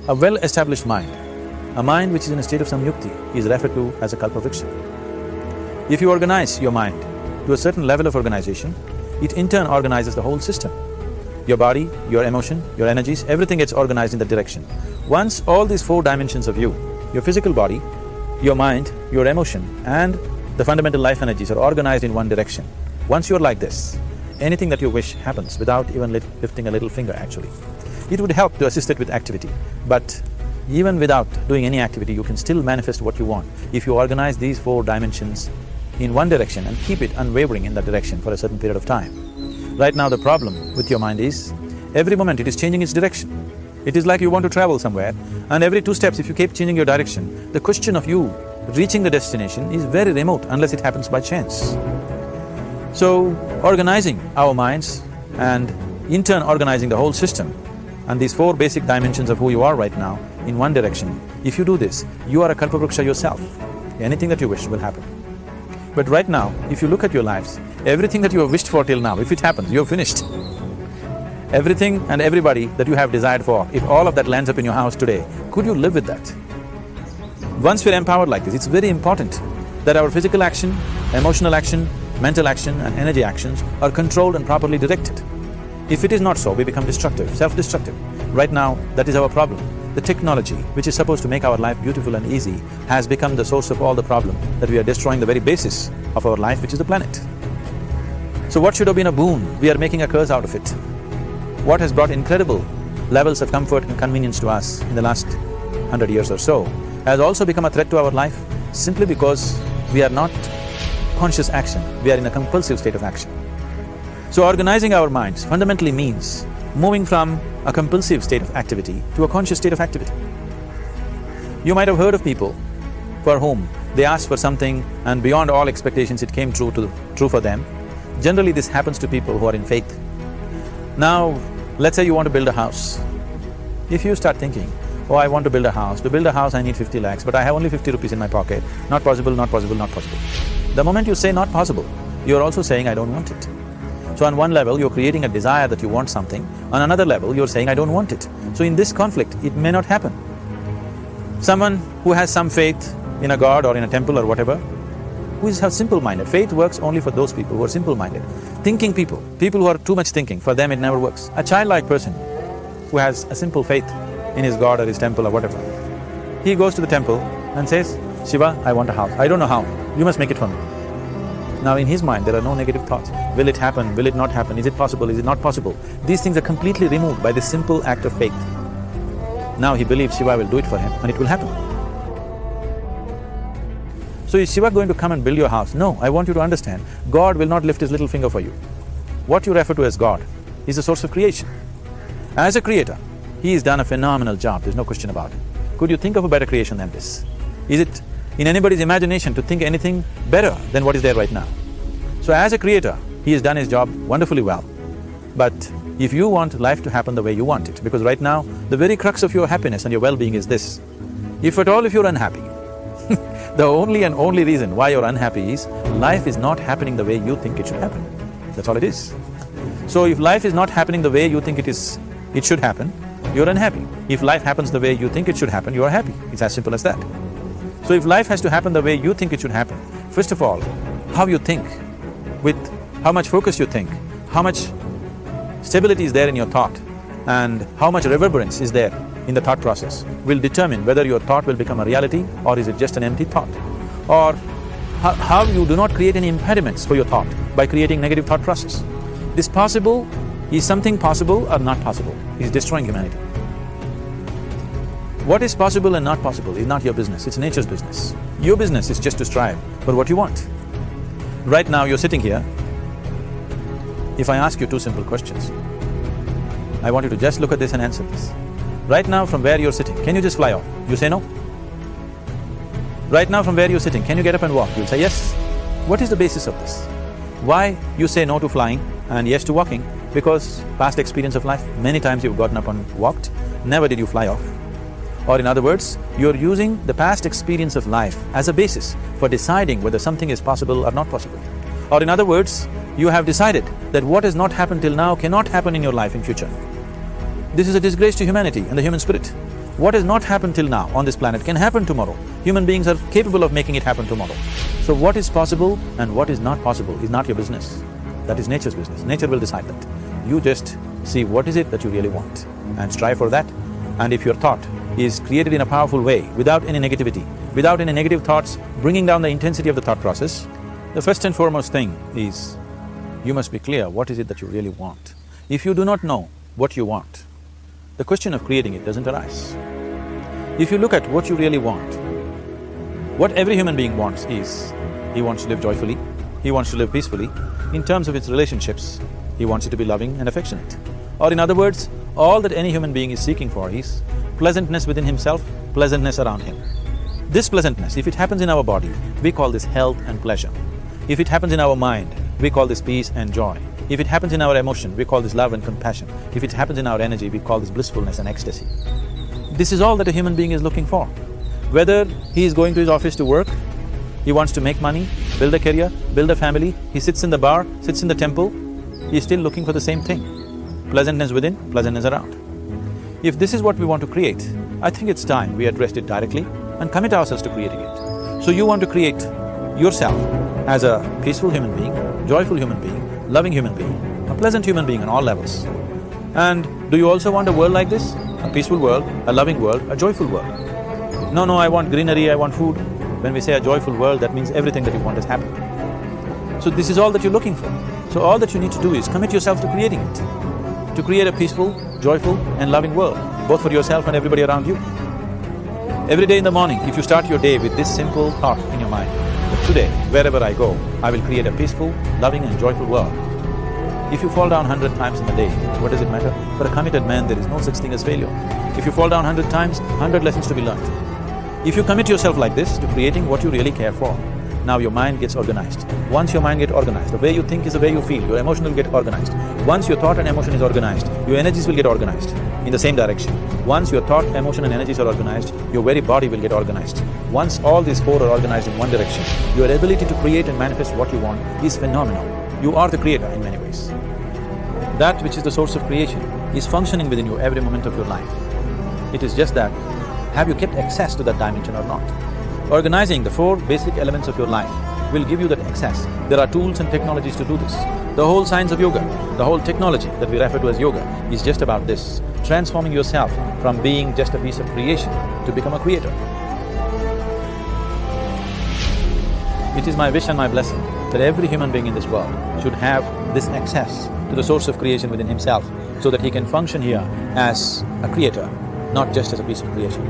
A well-established mind, a mind which is in a state of samyukti, is referred to as a kalpavriksha. If you organize your mind to a certain level of organization, it in turn organizes the whole system. Your body, your emotion, your energies, everything gets organized in that direction. Once all these four dimensions of you, your physical body, your mind, your emotion and the fundamental life energies are organized in one direction. Once you're like this, anything that you wish happens without even lifting a little finger actually. It would help to assist it with activity, but even without doing any activity, you can still manifest what you want if you organize these four dimensions in one direction and keep it unwavering in that direction for a certain period of time. Right now the problem with your mind is, every moment it is changing its direction. It is like you want to travel somewhere and every 2 steps if you keep changing your direction, the question of you reaching the destination is very remote unless it happens by chance. So, organizing our minds and in turn organizing the whole system and these 4 basic dimensions of who you are right now in one direction, if you do this, you are a kalpavriksha yourself. Anything that you wish will happen. But right now, if you look at your lives, everything that you have wished for till now, if it happens, you're finished. Everything and everybody that you have desired for, if all of that lands up in your house today, could you live with that? Once we're empowered like this, it's very important that our physical action, emotional action, mental action and energy actions are controlled and properly directed. If it is not so, we become destructive, self-destructive. Right now, that is our problem. The technology, which is supposed to make our life beautiful and easy, has become the source of all the problem, that we are destroying the very basis of our life, which is the planet. So what should have been a boon, we are making a curse out of it. What has brought incredible levels of comfort and convenience to us in the last 100 years or so has also become a threat to our life simply because we are not conscious action, we are in a compulsive state of action. So organizing our minds fundamentally means moving from a compulsive state of activity to a conscious state of activity. You might have heard of people for whom they asked for something and beyond all expectations it came true for them. Generally this happens to people who are in faith. Now, let's say you want to build a house. If you start thinking, oh, I want to build a house. To build a house I need 50 lakhs, but I have only 50 rupees in my pocket. Not possible, not possible, not possible. The moment you say not possible, you're also saying I don't want it. So on one level, you're creating a desire that you want something, on another level, you're saying I don't want it. So in this conflict, it may not happen. Someone who has some faith in a god or in a temple or whatever, who is simple-minded. Faith works only for those people who are simple-minded. Thinking people who are too much thinking, for them it never works. A childlike person who has a simple faith in his god or his temple or whatever, he goes to the temple and says, Shiva, I want a house. I don't know how, you must make it for me. Now in his mind there are no negative thoughts. Will it happen? Will it not happen? Is it possible? Is it not possible? These things are completely removed by this simple act of faith. Now he believes Shiva will do it for him and it will happen. So is Shiva going to come and build your house? No, I want you to understand, God will not lift his little finger for you. What you refer to as God is the source of creation. As a creator, he has done a phenomenal job, there's no question about it. Could you think of a better creation than this? Is it in anybody's imagination to think anything better than what is there right now? So as a creator, he has done his job wonderfully well. But if you want life to happen the way you want it, because right now, the very crux of your happiness and your well-being is this. If at all if you're unhappy, the only and only reason why you're unhappy is life is not happening the way you think it should happen. That's all it is. So if life is not happening the way you think it should happen, you're unhappy. If life happens the way you think it should happen, you are happy. It's as simple as that. So if life has to happen the way you think it should happen, first of all, how you think, with how much focus you think, how much stability is there in your thought and how much reverberance is there in the thought process will determine whether your thought will become a reality or is it just an empty thought. Or how you do not create any impediments for your thought by creating negative thought process. This possible, is something possible or not possible? Is destroying humanity. What is possible and not possible is not your business, it's nature's business. Your business is just to strive for what you want. Right now you're sitting here. If I ask you 2 simple questions, I want you to just look at this and answer this. Right now from where you're sitting, can you just fly off? You say no. Right now from where you're sitting, can you get up and walk? You'll say yes. What is the basis of this? Why you say no to flying and yes to walking? Because past experience of life, many times you've gotten up and walked, never did you fly off. Or in other words, you're using the past experience of life as a basis for deciding whether something is possible or not possible. Or in other words, you have decided that what has not happened till now cannot happen in your life in future. This is a disgrace to humanity and the human spirit. What has not happened till now on this planet can happen tomorrow. Human beings are capable of making it happen tomorrow. So what is possible and what is not possible is not your business. That is nature's business. Nature will decide that. You just see what is it that you really want and strive for that. And if your thought is created in a powerful way, without any negativity, without any negative thoughts, bringing down the intensity of the thought process, the first and foremost thing is you must be clear what is it that you really want. If you do not know what you want, the question of creating it doesn't arise. If you look at what you really want, what every human being wants is, he wants to live joyfully, he wants to live peacefully. In terms of its relationships, he wants it to be loving and affectionate. Or in other words, all that any human being is seeking for is pleasantness within himself, pleasantness around him. This pleasantness, if it happens in our body, we call this health and pleasure. If it happens in our mind, we call this peace and joy. If it happens in our emotion, we call this love and compassion. If it happens in our energy, we call this blissfulness and ecstasy. This is all that a human being is looking for. Whether he is going to his office to work, he wants to make money, build a career, build a family, he sits in the bar, sits in the temple, he is still looking for the same thing. Pleasantness within, pleasantness around. If this is what we want to create, I think it's time we addressed it directly and commit ourselves to creating it. So you want to create yourself as a peaceful human being, joyful human being, loving human being, a pleasant human being on all levels. And do you also want a world like this? A peaceful world, a loving world, a joyful world. No, I want greenery, I want food. When we say a joyful world, that means everything that you want has happened. So this is all that you're looking for. So all that you need to do is commit yourself to creating it, to create a peaceful, joyful and loving world, both for yourself and everybody around you. Every day in the morning, if you start your day with this simple thought in your mind, that today, wherever I go, I will create a peaceful, loving and joyful world. If you fall down 100 times in a day, what does it matter? For a committed man, there is no such thing as failure. If you fall down 100 times, 100 lessons to be learned. If you commit yourself like this to creating what you really care for, now your mind gets organized. Once your mind gets organized, the way you think is the way you feel, your emotion will get organized. Once your thought and emotion is organized, your energies will get organized in the same direction. Once your thought, emotion and energies are organized, your very body will get organized. Once all these four are organized in one direction, your ability to create and manifest what you want is phenomenal. You are the creator in many ways. That which is the source of creation is functioning within you every moment of your life. It is just that, have you kept access to that dimension or not? Organizing the four basic elements of your life will give you that access. There are tools and technologies to do this. The whole science of yoga, the whole technology that we refer to as yoga is just about this, transforming yourself from being just a piece of creation to become a creator. It is my wish and my blessing that every human being in this world should have this access to the source of creation within himself so that he can function here as a creator, not just as a piece of creation.